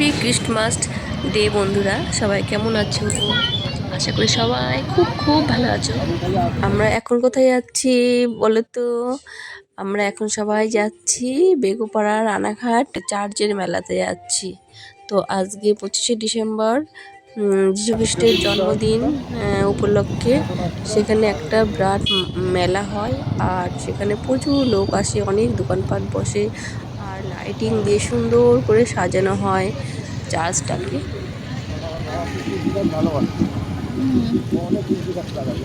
Happy Christmas day বন্ধুরা, সবাই কেমন আছো? আশা করি সবাই খুব খুব ভালো আছো। আমরা এখন কোথায় যাচ্ছি বলো তো? আমরা এখন সবাই যাচ্ছি বেগুপাড়া রানাঘাট চার্চের মেলাতে যাচ্ছি। তো আজকে 25শে ডিসেম্বর যীশু খ্রিস্টের জন্মদিন উপলক্ষে সেখানে একটা বিরাট মেলা হয়। আর সেখানে প্রচুর লোক আসে, অনেক দোকানপাট বসে, আর লাইটিং দিয়ে সুন্দর করে সাজানো হয় চার্চটাকে।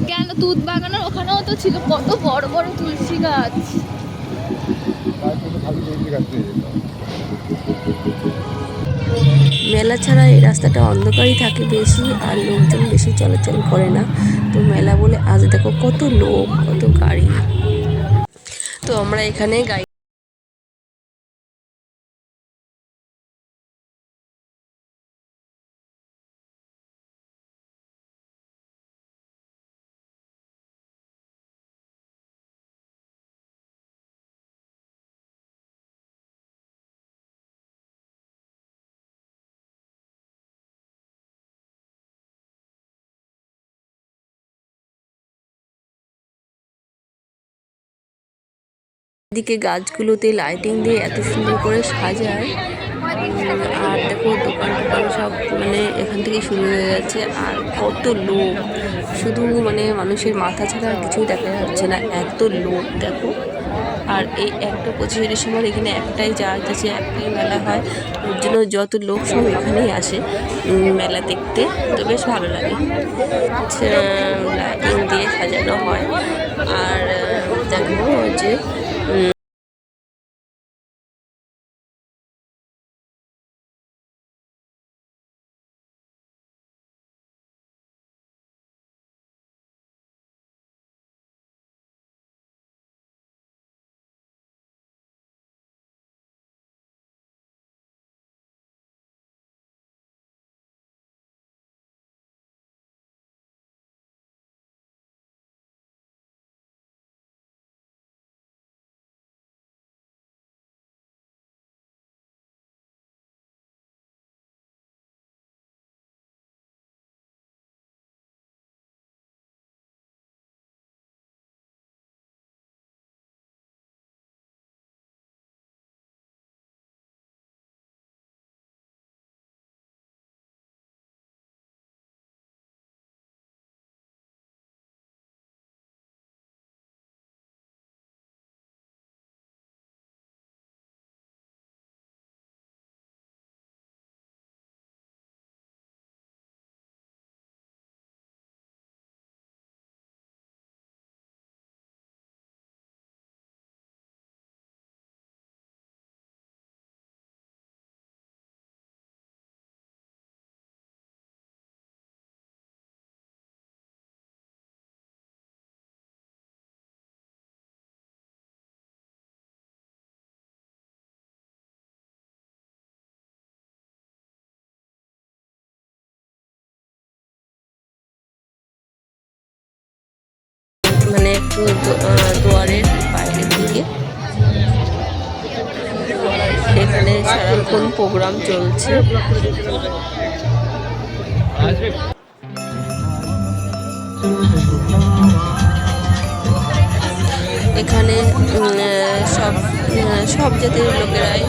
কেন তুত বাগানের ওখানেও তো ছিল কত বড় বড় তুলসী গাছ। মেলা ছাড়া এই রাস্তাটা অন্ধকারই থাকে বেশি, আর লোকজন বেশি চলাচল করে না। তো মেলা বলে আজ দেখো কত লোক, কত গাড়ি। তো আমরা এখানে গাড়ি দিকে গাছগুলোতে লাইটিং দিয়ে এত সুন্দর করে সাজায়। আর দেখো দোকান টোকান সব মানে এখান থেকে শুরু হয়ে গেছে। আর কত লোক, শুধু মানে মানুষের মাথা ছাড়া আর কিছুই দেখা যাচ্ছে না, এত লোক দেখো। আর এই একটা 25শে ডিসেম্বর এখানে একটাই চার্চ আছে, একটাই মেলা হয়, ওর জন্য যত লোক সব এখানেই আসে মেলা দেখতে। তো বেশ ভালো লাগে, লাইটিং দিয়ে সাজানো হয়। আর দেখো যে মানে একটু দুয়ারের বাইরের দিকে এখানে সারাক্ষণ প্রোগ্রাম চলছে। এখানে সব সব জাতির লোকেরাই